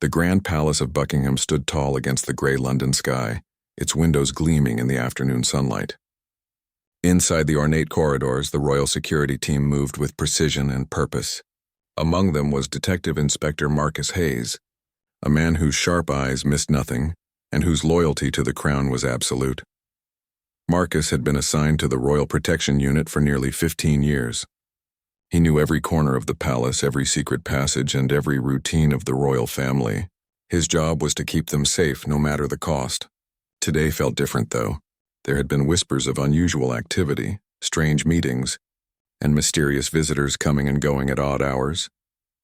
The Grand Palace of Buckingham stood tall against the grey London sky, its windows gleaming in the afternoon sunlight. Inside the ornate corridors, the royal security team moved with precision and purpose. Among them was Detective Inspector Marcus Hayes, a man whose sharp eyes missed nothing and whose loyalty to the crown was absolute. Marcus had been assigned to the Royal Protection Unit for nearly 15 years. He knew every corner of the palace, every secret passage, and every routine of the royal family. His job was to keep them safe, no matter the cost. Today felt different, though. There had been whispers of unusual activity, strange meetings, and mysterious visitors coming and going at odd hours.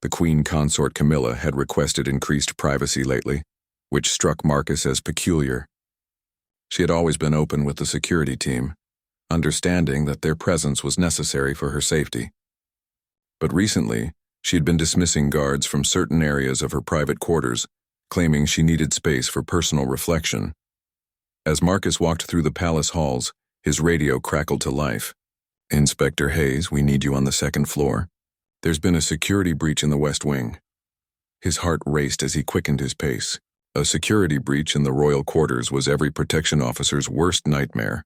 The Queen Consort Camilla had requested increased privacy lately, which struck Marcus as peculiar. She had always been open with the security team, understanding that their presence was necessary for her safety. But recently, she had been dismissing guards from certain areas of her private quarters, claiming she needed space for personal reflection. As Marcus walked through the palace halls, his radio crackled to life. "Inspector Hayes, we need you on the second floor. There's been a security breach in the West Wing." His heart raced as he quickened his pace. A security breach in the royal quarters was every protection officer's worst nightmare.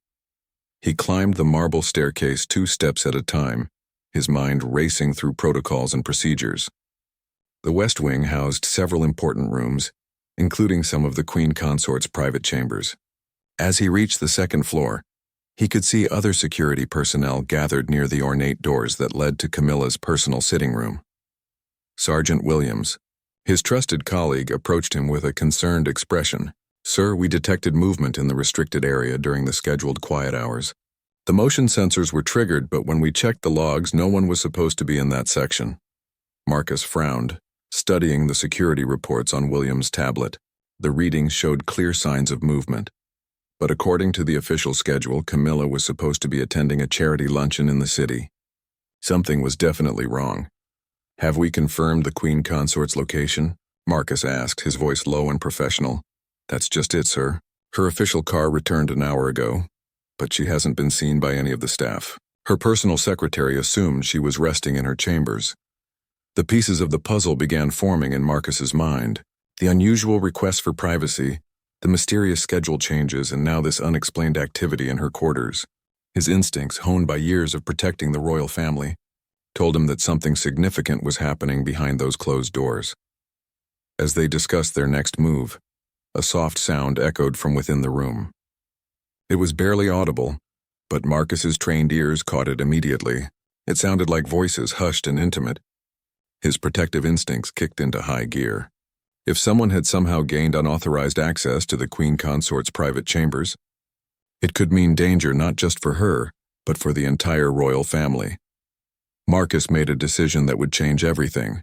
He climbed the marble staircase 2 steps at a time, his mind racing through protocols and procedures. The West Wing housed several important rooms, including some of the Queen Consort's private chambers. As he reached the second floor, he could see other security personnel gathered near the ornate doors that led to Camilla's personal sitting room. Sergeant Williams, his trusted colleague, approached him with a concerned expression. "Sir, we detected movement in the restricted area during the scheduled quiet hours. The motion sensors were triggered, but when we checked the logs, no one was supposed to be in that section." Marcus frowned, studying the security reports on Williams' tablet. The readings showed clear signs of movement. But according to the official schedule, Camilla was supposed to be attending a charity luncheon in the city. Something was definitely wrong. "Have we confirmed the Queen Consort's location?" Marcus asked, his voice low and professional. "That's just it, sir. Her official car returned an hour ago, but she hasn't been seen by any of the staff. Her personal secretary assumed she was resting in her chambers." The pieces of the puzzle began forming in Marcus's mind. The unusual request for privacy, the mysterious schedule changes, and now this unexplained activity in her quarters. His instincts, honed by years of protecting the royal family, told him that something significant was happening behind those closed doors. As they discussed their next move, a soft sound echoed from within the room. It was barely audible, but Marcus's trained ears caught it immediately. It sounded like voices, hushed and intimate. His protective instincts kicked into high gear. If someone had somehow gained unauthorized access to the Queen Consort's private chambers, it could mean danger not just for her, but for the entire royal family. Marcus made a decision that would change everything.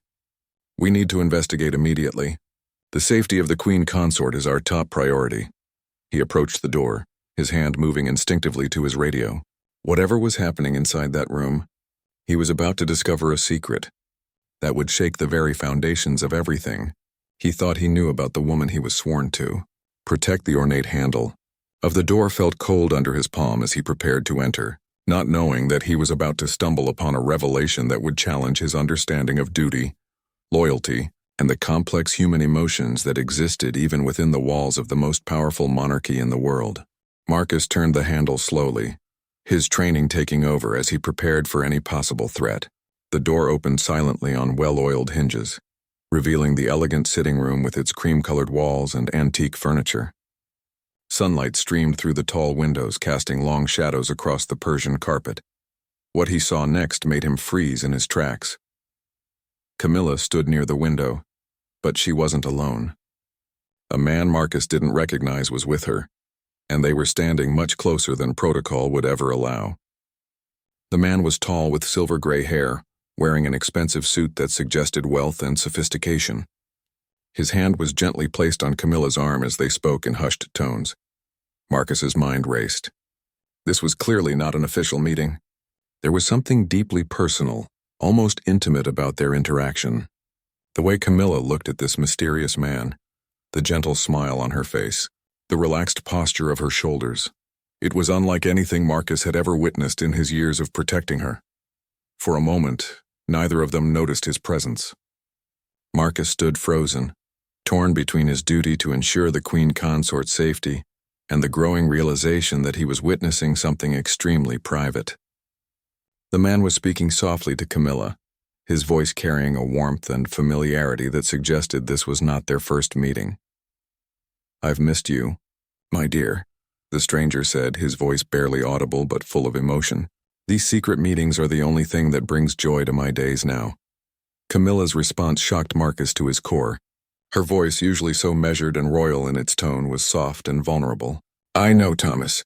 "We need to investigate immediately. The safety of the Queen Consort is our top priority." He approached the door, his hand moving instinctively to his radio. Whatever was happening inside that room, he was about to discover a secret that would shake the very foundations of everything. He thought he knew about the woman he was sworn to. Protect the ornate handle of the door felt cold under his palm as he prepared to enter, not knowing that he was about to stumble upon a revelation that would challenge his understanding of duty, loyalty, and the complex human emotions that existed even within the walls of the most powerful monarchy in the world. Marcus turned the handle slowly, his training taking over as he prepared for any possible threat. The door opened silently on well-oiled hinges, revealing the elegant sitting room with its cream-colored walls and antique furniture. Sunlight streamed through the tall windows, casting long shadows across the Persian carpet. What he saw next made him freeze in his tracks. Camilla stood near the window, but she wasn't alone. A man Marcus didn't recognize was with her, and they were standing much closer than protocol would ever allow. The man was tall with silver-gray hair, wearing an expensive suit that suggested wealth and sophistication. His hand was gently placed on Camilla's arm as they spoke in hushed tones. Marcus's mind raced. This was clearly not an official meeting. There was something deeply personal, almost intimate about their interaction. The way Camilla looked at this mysterious man, the gentle smile on her face, the relaxed posture of her shoulders. It was unlike anything Marcus had ever witnessed in his years of protecting her. For a moment, neither of them noticed his presence. Marcus stood frozen, torn between his duty to ensure the queen consort's safety and the growing realization that he was witnessing something extremely private. The man was speaking softly to Camilla, his voice carrying a warmth and familiarity that suggested this was not their first meeting. "I've missed you, my dear," the stranger said, his voice barely audible but full of emotion. "These secret meetings are the only thing that brings joy to my days now." Camilla's response shocked Marcus to his core. Her voice, usually so measured and royal in its tone, was soft and vulnerable. "I know, Thomas.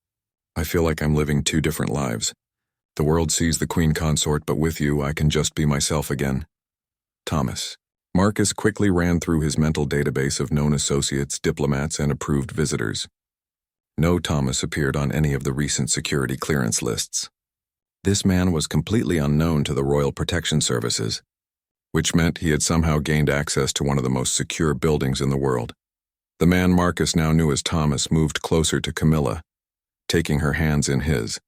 I feel like I'm living two different lives. The world sees the queen consort, but with you I can just be myself again. Thomas." Marcus quickly ran through his mental database of known associates, diplomats, and approved visitors. No Thomas appeared on any of the recent security clearance lists. This man was completely unknown to the Royal Protection Services, which meant he had somehow gained access to one of the most secure buildings in the world. The man Marcus now knew as Thomas moved closer to Camilla, taking her hands in his.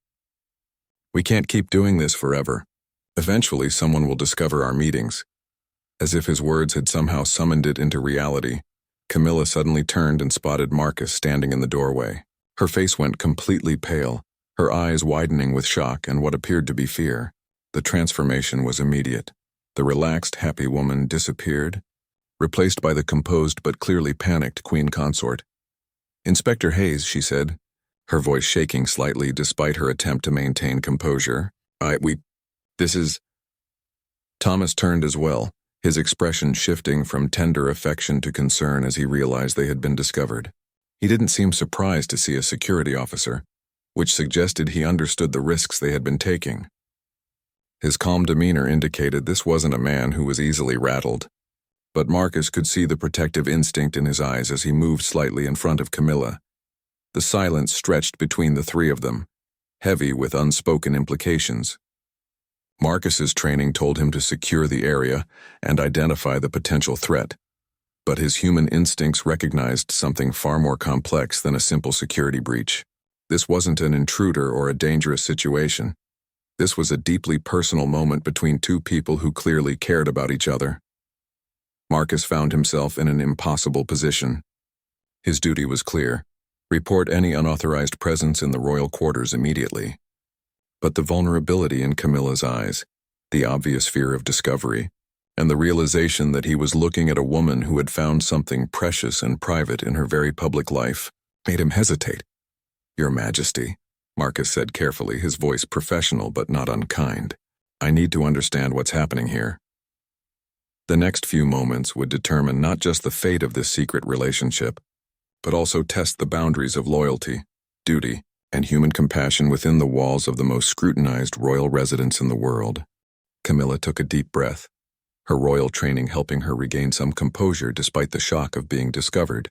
"We can't keep doing this forever. Eventually someone will discover our meetings." As if his words had somehow summoned it into reality, Camilla suddenly turned and spotted Marcus standing in the doorway. Her face went completely pale, her eyes widening with shock and what appeared to be fear. The transformation was immediate. The relaxed, happy woman disappeared, replaced by the composed but clearly panicked queen consort. "Inspector Hayes," she said, her voice shaking slightly despite her attempt to maintain composure. This is..." Thomas turned as well, his expression shifting from tender affection to concern as he realized they had been discovered. He didn't seem surprised to see a security officer, which suggested he understood the risks they had been taking. His calm demeanor indicated this wasn't a man who was easily rattled, but Marcus could see the protective instinct in his eyes as he moved slightly in front of Camilla. The silence stretched between the three of them, heavy with unspoken implications. Marcus's training told him to secure the area and identify the potential threat, but his human instincts recognized something far more complex than a simple security breach. This wasn't an intruder or a dangerous situation. This was a deeply personal moment between two people who clearly cared about each other. Marcus found himself in an impossible position. His duty was clear: report any unauthorized presence in the royal quarters immediately. But the vulnerability in Camilla's eyes, the obvious fear of discovery, and the realization that he was looking at a woman who had found something precious and private in her very public life, made him hesitate. "Your Majesty," Marcus said carefully, his voice professional but not unkind. "I need to understand what's happening here." The next few moments would determine not just the fate of this secret relationship, but also test the boundaries of loyalty, duty, and human compassion within the walls of the most scrutinized royal residence in the world. Camilla took a deep breath, her royal training helping her regain some composure despite the shock of being discovered.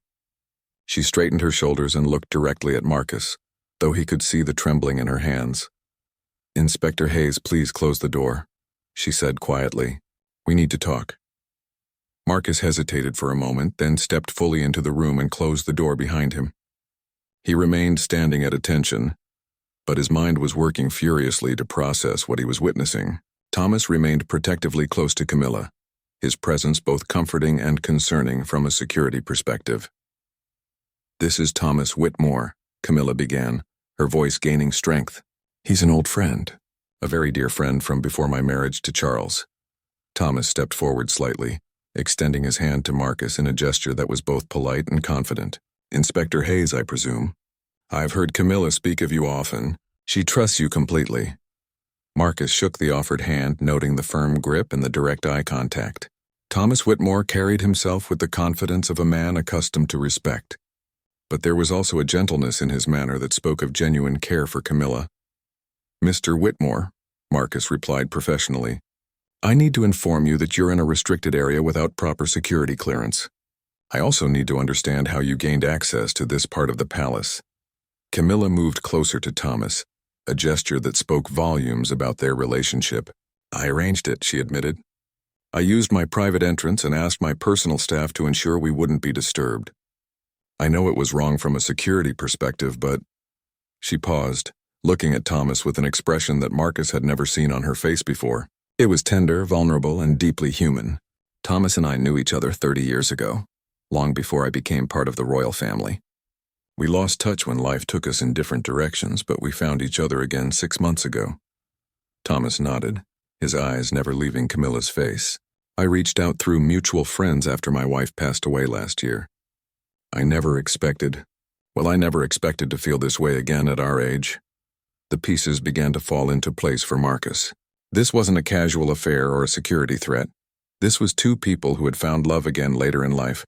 She straightened her shoulders and looked directly at Marcus, though he could see the trembling in her hands. "Inspector Hayes, please close the door," she said quietly. "We need to talk." Marcus hesitated for a moment, then stepped fully into the room and closed the door behind him. He remained standing at attention, but his mind was working furiously to process what he was witnessing. Thomas remained protectively close to Camilla, his presence both comforting and concerning from a security perspective. "This is Thomas Whitmore," Camilla began, her voice gaining strength. "He's an old friend, a very dear friend from before my marriage to Charles." Thomas stepped forward slightly, extending his hand to Marcus in a gesture that was both polite and confident. "Inspector Hayes, I presume. I've heard Camilla speak of you often. She trusts you completely." Marcus shook the offered hand, noting the firm grip and the direct eye contact. Thomas Whitmore carried himself with the confidence of a man accustomed to respect, but there was also a gentleness in his manner that spoke of genuine care for Camilla. "Mr. Whitmore," Marcus replied professionally, "I need to inform you that you're in a restricted area without proper security clearance. I also need to understand how you gained access to this part of the palace." Camilla moved closer to Thomas, a gesture that spoke volumes about their relationship. "I arranged it," she admitted. "I used my private entrance and asked my personal staff to ensure we wouldn't be disturbed. I know it was wrong from a security perspective, but..." She paused, looking at Thomas with an expression that Marcus had never seen on her face before. It was tender, vulnerable, and deeply human. "Thomas and I knew each other 30 years ago. long before I became part of the royal family. We lost touch when life took us in different directions, but we found each other again 6 months ago. Thomas nodded, his eyes never leaving Camilla's face. I reached out through mutual friends after my wife passed away last year. I never expected to feel this way again at our age. The pieces began to fall into place for Marcus. This wasn't a casual affair or a security threat. This was two people who had found love again later in life,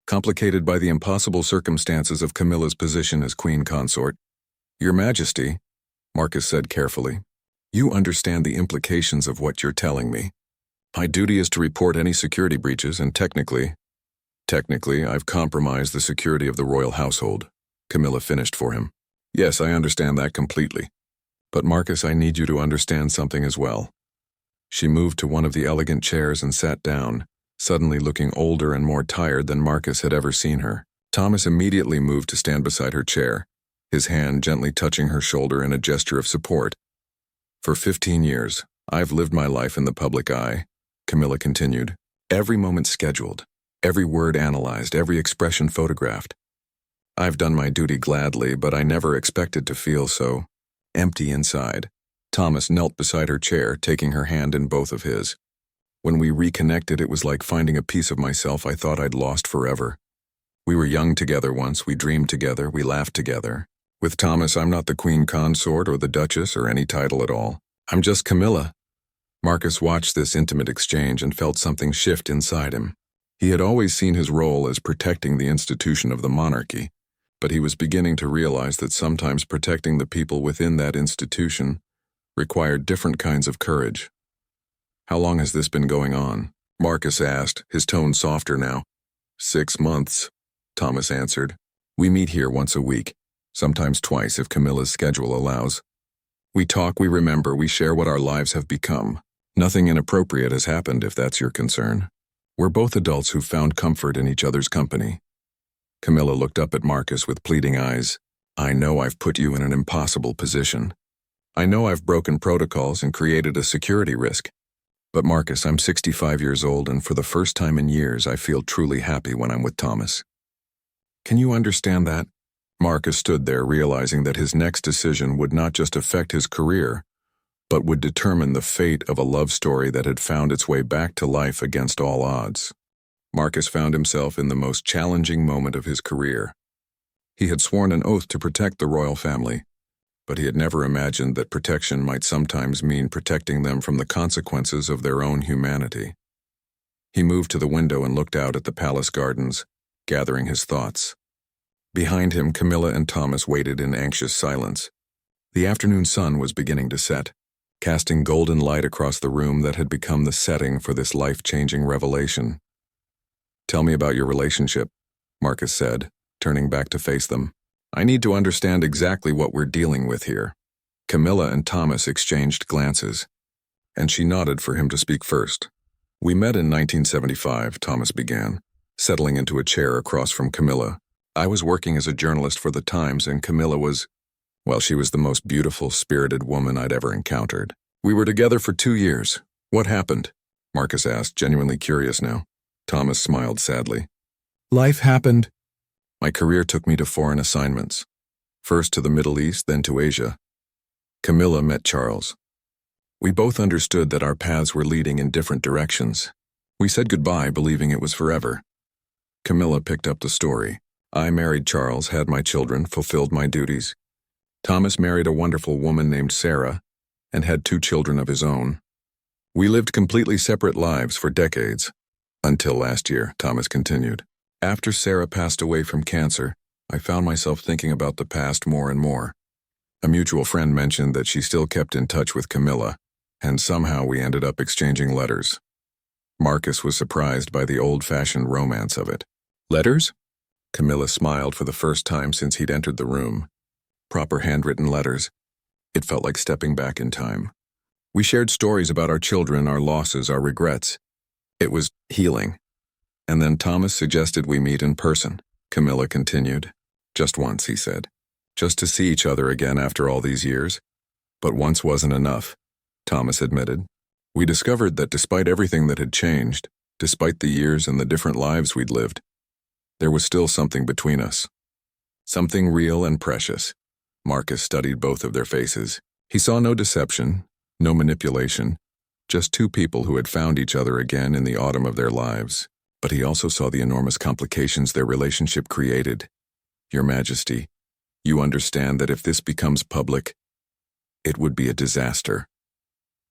complicated by the impossible circumstances of Camilla's position as queen consort. "Your Majesty," Marcus said carefully, "you understand the implications of what you're telling me. My duty is to report any security breaches, and technically, I've compromised the security of the royal household," Camilla finished for him. "Yes, I understand that completely. But Marcus, I need you to understand something as well." She moved to one of the elegant chairs and sat down, suddenly looking older and more tired than Marcus had ever seen her. Thomas immediately moved to stand beside her chair, his hand gently touching her shoulder in a gesture of support. "For 15 years, I've lived my life in the public eye," Camilla continued. "Every moment scheduled, every word analyzed, every expression photographed. I've done my duty gladly, but I never expected to feel so empty inside." Thomas knelt beside her chair, taking her hand in both of his. "When we reconnected, it was like finding a piece of myself I thought I'd lost forever. We were young together once, we dreamed together, we laughed together. With Thomas, I'm not the queen consort or the duchess or any title at all. I'm just Camilla." Marcus watched this intimate exchange and felt something shift inside him. He had always seen his role as protecting the institution of the monarchy, but he was beginning to realize that sometimes protecting the people within that institution required different kinds of courage. "How long has this been going on?" Marcus asked, his tone softer now. 6 months, Thomas answered. "We meet here once a week, sometimes twice if Camilla's schedule allows. We talk, we remember, we share what our lives have become. Nothing inappropriate has happened, if that's your concern. We're both adults who've found comfort in each other's company." Camilla looked up at Marcus with pleading eyes. "I know I've put you in an impossible position. I know I've broken protocols and created a security risk. But Marcus, I'm 65 years old, and for the first time in years, I feel truly happy when I'm with Thomas. Can you understand that?" Marcus stood there, realizing that his next decision would not just affect his career, but would determine the fate of a love story that had found its way back to life against all odds. Marcus found himself in the most challenging moment of his career. He had sworn an oath to protect the royal family, but he had never imagined that protection might sometimes mean protecting them from the consequences of their own humanity. He moved to the window and looked out at the palace gardens, gathering his thoughts. Behind him, Camilla and Thomas waited in anxious silence. The afternoon sun was beginning to set, casting golden light across the room that had become the setting for this life-changing revelation. "Tell me about your relationship," Marcus said, turning back to face them. "I need to understand exactly what we're dealing with here." Camilla and Thomas exchanged glances, and she nodded for him to speak first. "We met in 1975, Thomas began, settling into a chair across from Camilla. "I was working as a journalist for the Times, and Camilla was, well, she was the most beautiful, spirited woman I'd ever encountered. We were together for 2 years. What happened?" Marcus asked, genuinely curious now. Thomas smiled sadly. "Life happened. My career took me to foreign assignments, first to the Middle East, then to Asia. Camilla met Charles. We both understood that our paths were leading in different directions. We said goodbye, believing it was forever." Camilla picked up the story. "I married Charles, had my children, fulfilled my duties. Thomas married a wonderful woman named Sarah and had 2 children of his own. We lived completely separate lives for decades. Until last year," Thomas continued. "After Sarah passed away from cancer, I found myself thinking about the past more and more. A mutual friend mentioned that she still kept in touch with Camilla, and somehow we ended up exchanging letters." Marcus was surprised by the old-fashioned romance of it. "Letters?" Camilla smiled for the first time since he'd entered the room. "Proper handwritten letters. It felt like stepping back in time. We shared stories about our children, our losses, our regrets. It was healing. And then Thomas suggested we meet in person," Camilla continued. "Just once," he said. "Just to see each other again after all these years." "But once wasn't enough," Thomas admitted. "We discovered that despite everything that had changed, despite the years and the different lives we'd lived, There was still something between us. Something real and precious. Marcus studied both of their faces. He saw no deception, no manipulation, just two people who had found each other again in the autumn of their lives. But he also saw the enormous complications their relationship created. Your Majesty, you understand that if this becomes public, it would be a disaster.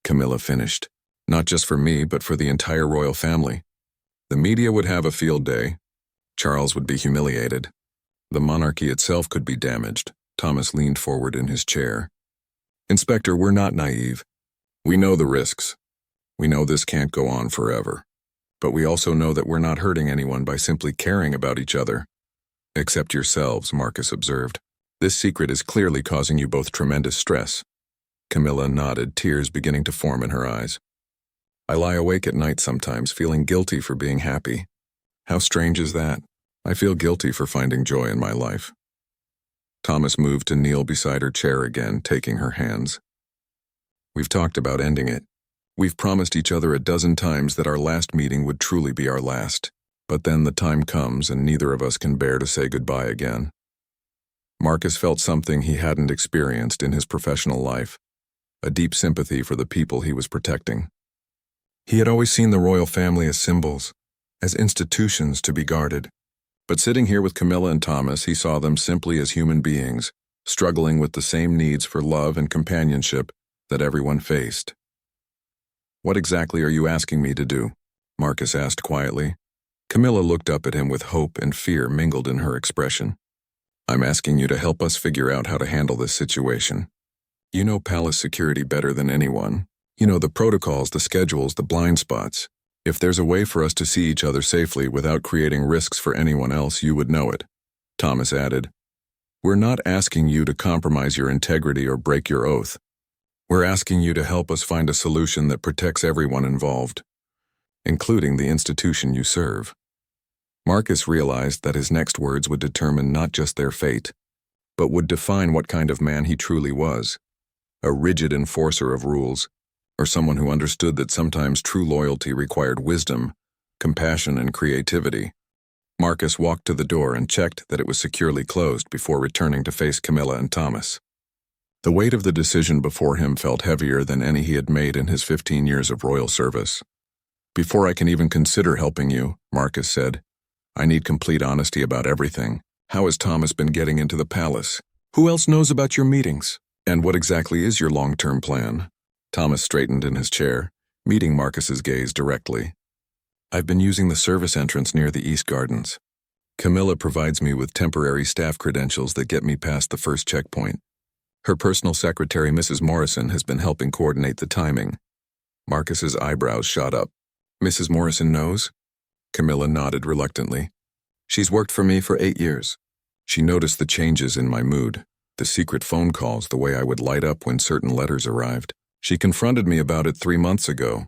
Camilla finished. Not just for me, but for the entire royal family. The media would have a field day. Charles would be humiliated. The monarchy itself could be damaged. Thomas leaned forward in his chair. Inspector, we're not naive. We know the risks. We know this can't go on forever. But we also know that we're not hurting anyone by simply caring about each other. Except yourselves, Marcus observed. This secret is clearly causing you both tremendous stress. Camilla nodded, tears beginning to form in her eyes. I lie awake at night sometimes, feeling guilty for being happy. How strange is that? I feel guilty for finding joy in my life. Thomas moved to kneel beside her chair again, taking her hands. We've talked about ending it. We've promised each other a dozen times that our last meeting would truly be our last. But then the time comes and neither of us can bear to say goodbye again. Marcus felt something he hadn't experienced in his professional life, a deep sympathy for the people he was protecting. He had always seen the royal family as symbols, as institutions to be guarded. But sitting here with Camilla and Thomas, he saw them simply as human beings, struggling with the same needs for love and companionship that everyone faced. What exactly are you asking me to do? Marcus asked quietly. Camilla looked up at him with hope and fear mingled in her expression. I'm asking you to help us figure out how to handle this situation. You know palace security better than anyone. You know the protocols, the schedules, the blind spots. If there's a way for us to see each other safely without creating risks for anyone else, you would know it. Thomas added, We're not asking you to compromise your integrity or break your oath. We're asking you to help us find a solution that protects everyone involved, including the institution you serve. Marcus realized that his next words would determine not just their fate, but would define what kind of man he truly was, a rigid enforcer of rules, or someone who understood that sometimes true loyalty required wisdom, compassion, and creativity. Marcus walked to the door and checked that it was securely closed before returning to face Camilla and Thomas. The weight of the decision before him felt heavier than any he had made in his 15 years of royal service. Before I can even consider helping you, Marcus said, I need complete honesty about everything. How has Thomas been getting into the palace? Who else knows about your meetings? And what exactly is your long-term plan? Thomas straightened in his chair, meeting Marcus's gaze directly. I've been using the service entrance near the East Gardens. Camilla provides me with temporary staff credentials that get me past the first checkpoint. Her personal secretary, Mrs. Morrison, has been helping coordinate the timing. Marcus's eyebrows shot up. Mrs. Morrison knows? Camilla nodded reluctantly. She's worked for me for 8 years. She noticed the changes in my mood, the secret phone calls, the way I would light up when certain letters arrived. She confronted me about it 3 months ago.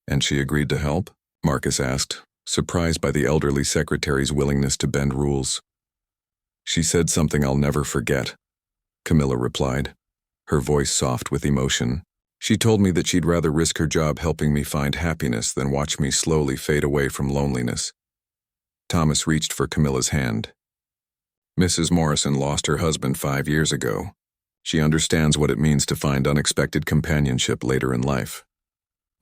And she agreed to help? Marcus asked, surprised by the elderly secretary's willingness to bend rules. She said something I'll never forget, Camilla replied, her voice soft with emotion. She told me that she'd rather risk her job helping me find happiness than watch me slowly fade away from loneliness. Thomas reached for Camilla's hand. Mrs. Morrison lost her husband 5 years ago. She understands what it means to find unexpected companionship later in life.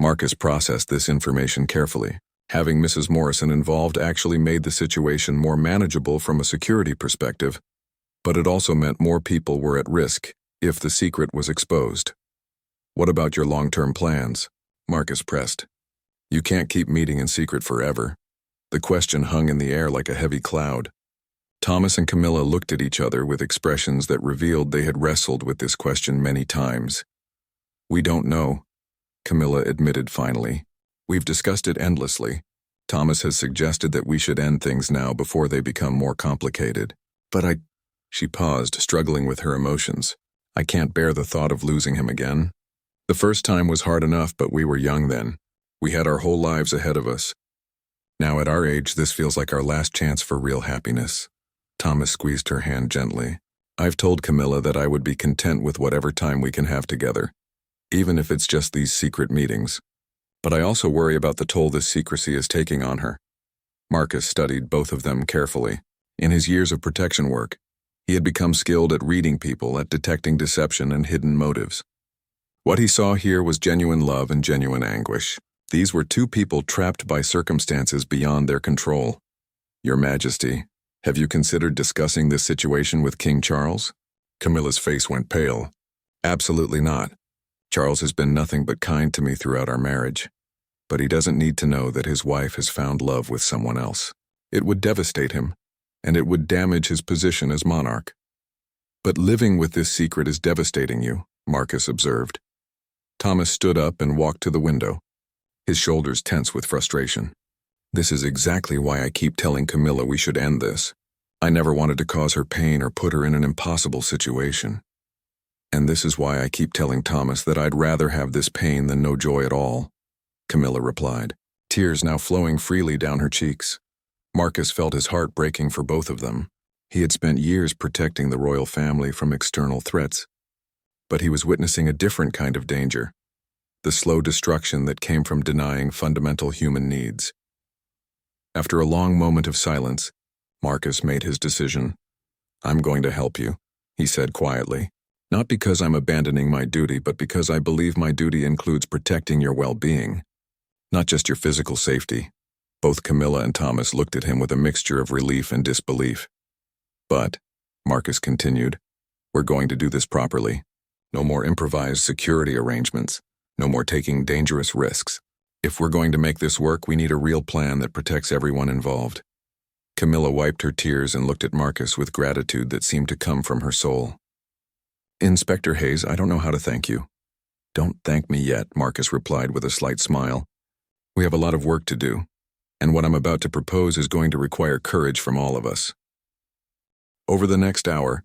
Marcus processed this information carefully. Having Mrs. Morrison involved actually made the situation more manageable from a security perspective, but it also meant more people were at risk if the secret was exposed. What about your long-term plans? Marcus pressed. You can't keep meeting in secret forever. The question hung in the air like a heavy cloud. Thomas and Camilla looked at each other with expressions that revealed they had wrestled with this question many times. We don't know, Camilla admitted finally. We've discussed it endlessly. Thomas has suggested that we should end things now before they become more complicated. But She paused, struggling with her emotions. I can't bear the thought of losing him again. The first time was hard enough, but we were young then. We had our whole lives ahead of us. Now at our age, this feels like our last chance for real happiness. Thomas squeezed her hand gently. I've told Camilla that I would be content with whatever time we can have together, even if it's just these secret meetings. But I also worry about the toll this secrecy is taking on her. Marcus studied both of them carefully. In his years of protection work, he had become skilled at reading people, at detecting deception and hidden motives. What he saw here was genuine love and genuine anguish. These were two people trapped by circumstances beyond their control. Your Majesty, have you considered discussing this situation with King Charles? Camilla's face went pale. Absolutely not. Charles has been nothing but kind to me throughout our marriage. But he doesn't need to know that his wife has found love with someone else. It would devastate him, and it would damage his position as monarch. But living with this secret is devastating you, Marcus observed. Thomas stood up and walked to the window, his shoulders tense with frustration. This is exactly why I keep telling Camilla we should end this. I never wanted to cause her pain or put her in an impossible situation. And this is why I keep telling Thomas that I'd rather have this pain than no joy at all, Camilla replied, tears now flowing freely down her cheeks. Marcus felt his heart breaking for both of them. He had spent years protecting the royal family from external threats, but he was witnessing a different kind of danger, the slow destruction that came from denying fundamental human needs. After a long moment of silence, Marcus made his decision. I'm going to help you, he said quietly. Not because I'm abandoning my duty, but because I believe my duty includes protecting your well-being, not just your physical safety. Both Camilla and Thomas looked at him with a mixture of relief and disbelief. But, Marcus continued, we're going to do this properly. No more improvised security arrangements. No more taking dangerous risks. If we're going to make this work, we need a real plan that protects everyone involved. Camilla wiped her tears and looked at Marcus with gratitude that seemed to come from her soul. Inspector Hayes, I don't know how to thank you. Don't thank me yet, Marcus replied with a slight smile. We have a lot of work to do, and what I'm about to propose is going to require courage from all of us. Over the next hour,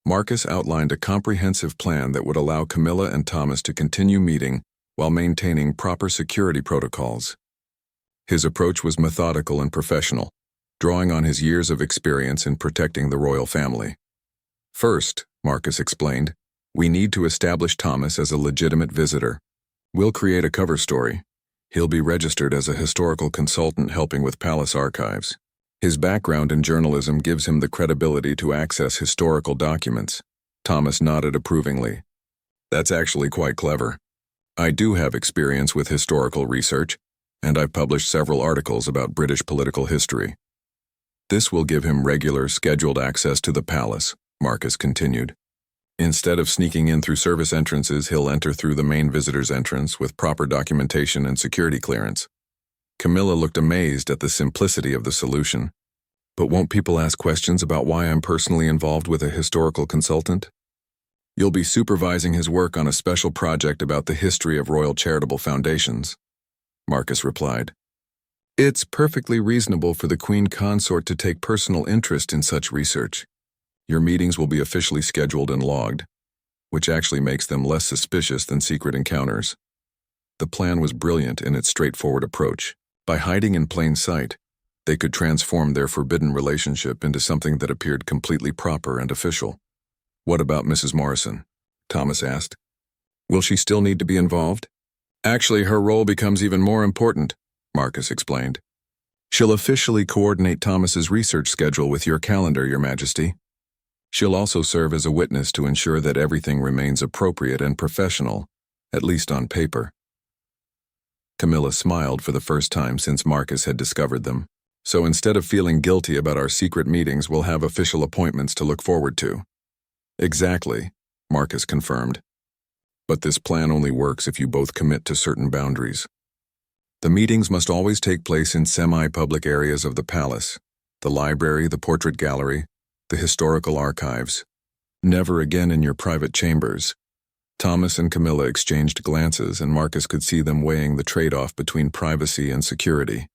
Marcus outlined a comprehensive plan that would allow Camilla and Thomas to continue meeting while maintaining proper security protocols. His approach was methodical and professional, drawing on his years of experience in protecting the royal family. First, Marcus explained, we need to establish Thomas as a legitimate visitor. We'll create a cover story. He'll be registered as a historical consultant helping with palace archives. His background in journalism gives him the credibility to access historical documents. Thomas nodded approvingly. That's actually quite clever. I do have experience with historical research, and I've published several articles about British political history. This will give him regular, scheduled access to the palace, Marcus continued. Instead of sneaking in through service entrances, he'll enter through the main visitor's entrance with proper documentation and security clearance. Camilla looked amazed at the simplicity of the solution. But won't people ask questions about why I'm personally involved with a historical consultant? You'll be supervising his work on a special project about the history of royal charitable foundations, Marcus replied. It's perfectly reasonable for the Queen Consort to take personal interest in such research. Your meetings will be officially scheduled and logged, which actually makes them less suspicious than secret encounters. The plan was brilliant in its straightforward approach. By hiding in plain sight, they could transform their forbidden relationship into something that appeared completely proper and official. What about Mrs. Morrison? Thomas asked. Will she still need to be involved? Actually, her role becomes even more important, Marcus explained. She'll officially coordinate Thomas's research schedule with your calendar, Your Majesty. She'll also serve as a witness to ensure that everything remains appropriate and professional, at least on paper. Camilla smiled for the first time since Marcus had discovered them. So instead of feeling guilty about our secret meetings, we'll have official appointments to look forward to. Exactly, Marcus confirmed. But this plan only works if you both commit to certain boundaries. The meetings must always take place in semi-public areas of the palace, the library, the portrait gallery, the historical archives. Never again in your private chambers. Thomas and Camilla exchanged glances, and Marcus could see them weighing the trade-off between privacy and security.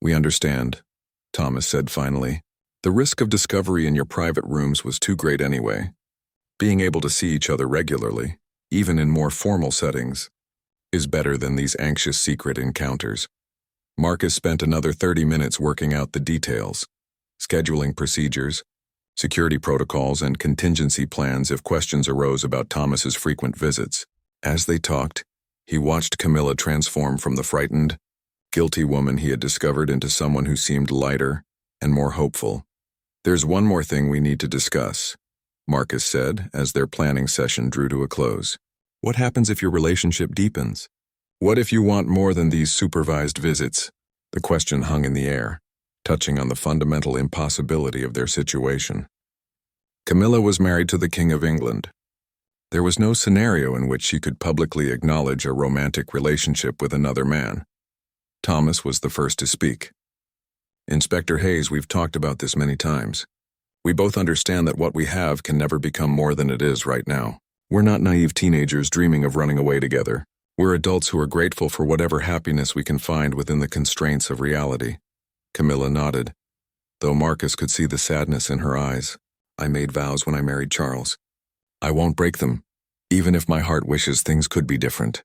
We understand, Thomas said finally. The risk of discovery in your private rooms was too great anyway. Being able to see each other regularly, even in more formal settings, is better than these anxious secret encounters. Marcus spent another 30 minutes working out the details, scheduling procedures, security protocols, and contingency plans if questions arose about Thomas's frequent visits. As they talked, he watched Camilla transform from the frightened, guilty woman he had discovered into someone who seemed lighter and more hopeful. "There's one more thing we need to discuss," Marcus said as their planning session drew to a close. "What happens if your relationship deepens? What if you want more than these supervised visits?" The question hung in the air, touching on the fundamental impossibility of their situation. Camilla was married to the King of England. There was no scenario in which she could publicly acknowledge a romantic relationship with another man. Thomas was the first to speak. "Inspector Hayes, we've talked about this many times. We both understand that what we have can never become more than it is right now. We're not naive teenagers dreaming of running away together. We're adults who are grateful for whatever happiness we can find within the constraints of reality." Camilla nodded, though Marcus could see the sadness in her eyes. "I made vows when I married Charles. I won't break them, even if my heart wishes things could be different.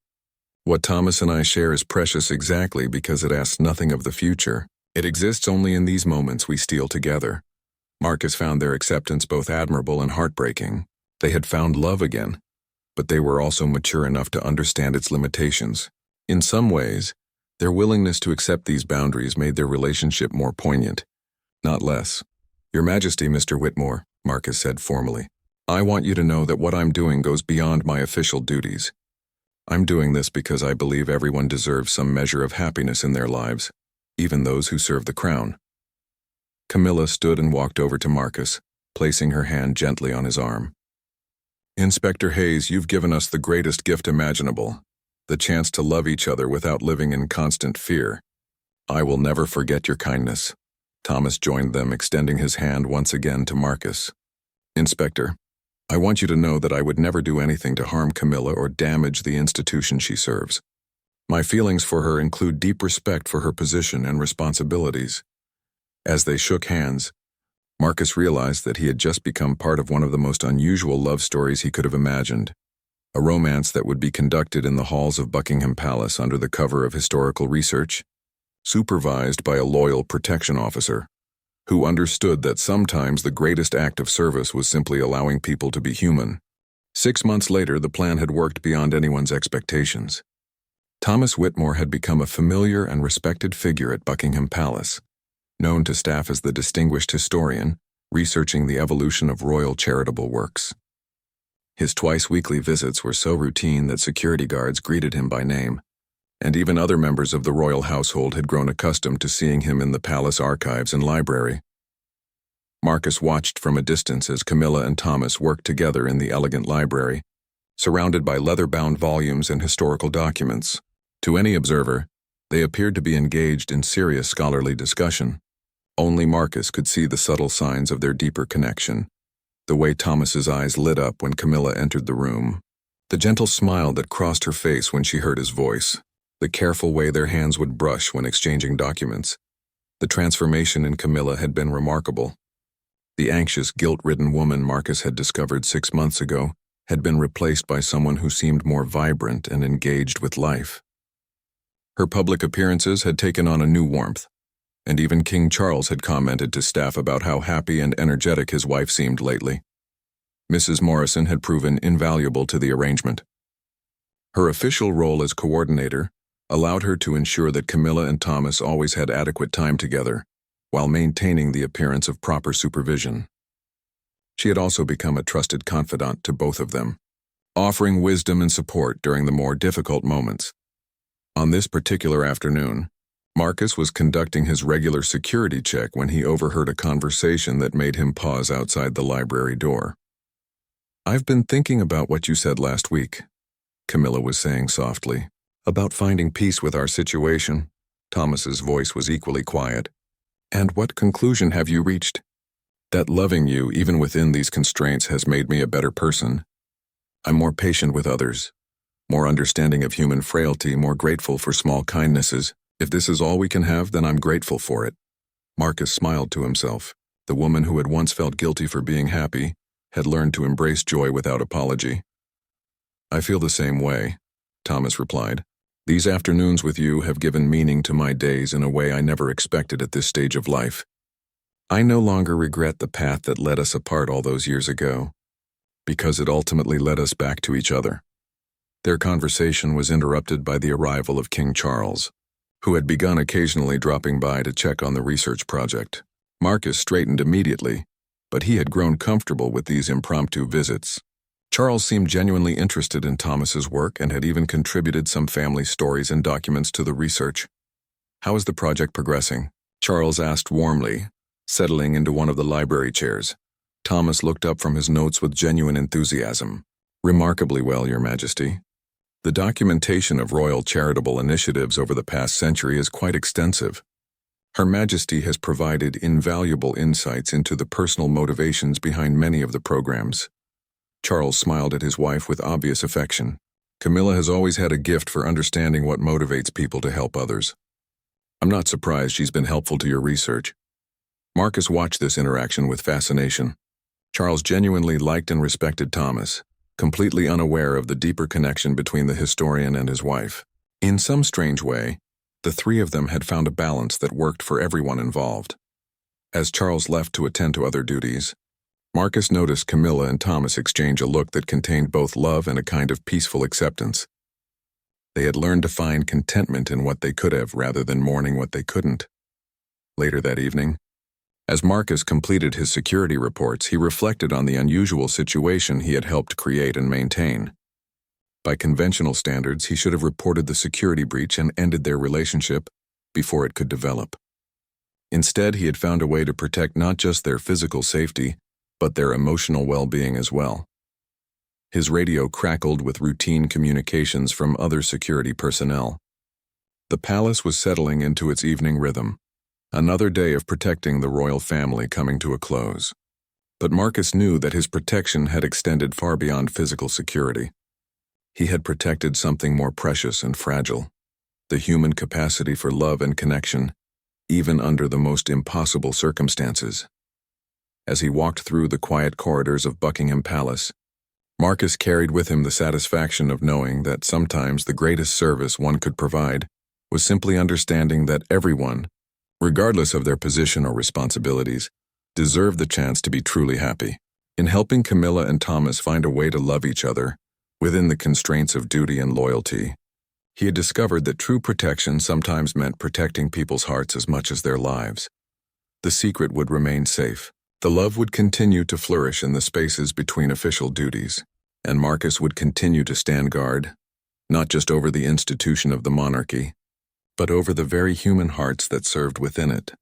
What Thomas and I share is precious exactly because it asks nothing of the future. It exists only in these moments we steal together." Marcus found their acceptance both admirable and heartbreaking. They had found love again, but they were also mature enough to understand its limitations. In some ways, their willingness to accept these boundaries made their relationship more poignant, not less. "Your Majesty, Mr. Whitmore," Marcus said formally, "I want you to know that what I'm doing goes beyond my official duties. I'm doing this because I believe everyone deserves some measure of happiness in their lives, even those who serve the crown." Camilla stood and walked over to Marcus, placing her hand gently on his arm. "Inspector Hayes, you've given us the greatest gift imaginable, the chance to love each other without living in constant fear. I will never forget your kindness." Thomas joined them, extending his hand once again to Marcus. "Inspector, I want you to know that I would never do anything to harm Camilla or damage the institution she serves. My feelings for her include deep respect for her position and responsibilities." As they shook hands, Marcus realized that he had just become part of one of the most unusual love stories he could have imagined, a romance that would be conducted in the halls of Buckingham Palace under the cover of historical research, supervised by a loyal protection officer, who understood that sometimes the greatest act of service was simply allowing people to be human. 6 months later, the plan had worked beyond anyone's expectations. Thomas Whitmore had become a familiar and respected figure at Buckingham Palace, known to staff as the distinguished historian, researching the evolution of royal charitable works. His twice-weekly visits were so routine that security guards greeted him by name, and even other members of the royal household had grown accustomed to seeing him in the palace archives and library. Marcus watched from a distance as Camilla and Thomas worked together in the elegant library, surrounded by leather-bound volumes and historical documents. To any observer, they appeared to be engaged in serious scholarly discussion. Only Marcus could see the subtle signs of their deeper connection, the way Thomas's eyes lit up when Camilla entered the room, the gentle smile that crossed her face when she heard his voice, the careful way their hands would brush when exchanging documents. The transformation in Camilla had been remarkable. The anxious, guilt-ridden woman Marcus had discovered 6 months ago had been replaced by someone who seemed more vibrant and engaged with life. Her public appearances had taken on a new warmth, and even King Charles had commented to staff about how happy and energetic his wife seemed lately. Mrs. Morrison had proven invaluable to the arrangement. Her official role as coordinator allowed her to ensure that Camilla and Thomas always had adequate time together, while maintaining the appearance of proper supervision. She had also become a trusted confidant to both of them, offering wisdom and support during the more difficult moments. On this particular afternoon, Marcus was conducting his regular security check when he overheard a conversation that made him pause outside the library door. "I've been thinking about what you said last week," Camilla was saying softly, "about finding peace with our situation." Thomas's voice was equally quiet. "And what conclusion have you reached?" "That loving you, even within these constraints, has made me a better person. I'm more patient with others, more understanding of human frailty, more grateful for small kindnesses. If this is all we can have, then I'm grateful for it." Marcus smiled to himself. The woman who had once felt guilty for being happy had learned to embrace joy without apology. "I feel the same way," Thomas replied. "These afternoons with you have given meaning to my days in a way I never expected at this stage of life. I no longer regret the path that led us apart all those years ago, because it ultimately led us back to each other." Their conversation was interrupted by the arrival of King Charles. who had begun occasionally dropping by to check on the research project. Marcus straightened immediately, but he had grown comfortable with these impromptu visits. Charles seemed genuinely interested in Thomas's work and had even contributed some family stories and documents to the research. "How is the project progressing?" Charles asked warmly, settling into one of the library chairs. Thomas looked up from his notes with genuine enthusiasm. "Remarkably well, Your Majesty. The documentation of royal charitable initiatives over the past century is quite extensive. Her Majesty has provided invaluable insights into the personal motivations behind many of the programs." Charles smiled at his wife with obvious affection. Camilla has always had a gift for understanding what motivates people to help others. "I'm not surprised she's been helpful to your research." Marcus watched this interaction with fascination. Charles genuinely liked and respected Thomas, completely unaware of the deeper connection between the historian and his wife. In some strange way, the three of them had found a balance that worked for everyone involved. As Charles left to attend to other duties, Marcus noticed Camilla and Thomas exchange a look that contained both love and a kind of peaceful acceptance. They had learned to find contentment in what they could have rather than mourning what they couldn't. Later that evening, as Marcus completed his security reports, he reflected on the unusual situation he had helped create and maintain. By conventional standards, he should have reported the security breach and ended their relationship before it could develop. Instead, he had found a way to protect not just their physical safety, but their emotional well-being as well. His radio crackled with routine communications from other security personnel. The palace was settling into its evening rhythm, another day of protecting the royal family coming to a close. But Marcus knew that his protection had extended far beyond physical security. He had protected something more precious and fragile, the human capacity for love and connection, even under the most impossible circumstances. As he walked through the quiet corridors of Buckingham Palace, Marcus carried with him the satisfaction of knowing that sometimes the greatest service one could provide was simply understanding that everyone, regardless of their position or responsibilities, deserved the chance to be truly happy. In helping Camilla and Thomas find a way to love each other, within the constraints of duty and loyalty, he had discovered that true protection sometimes meant protecting people's hearts as much as their lives. The secret would remain safe. The love would continue to flourish in the spaces between official duties, and Marcus would continue to stand guard, not just over the institution of the monarchy, but over the very human hearts that served within it.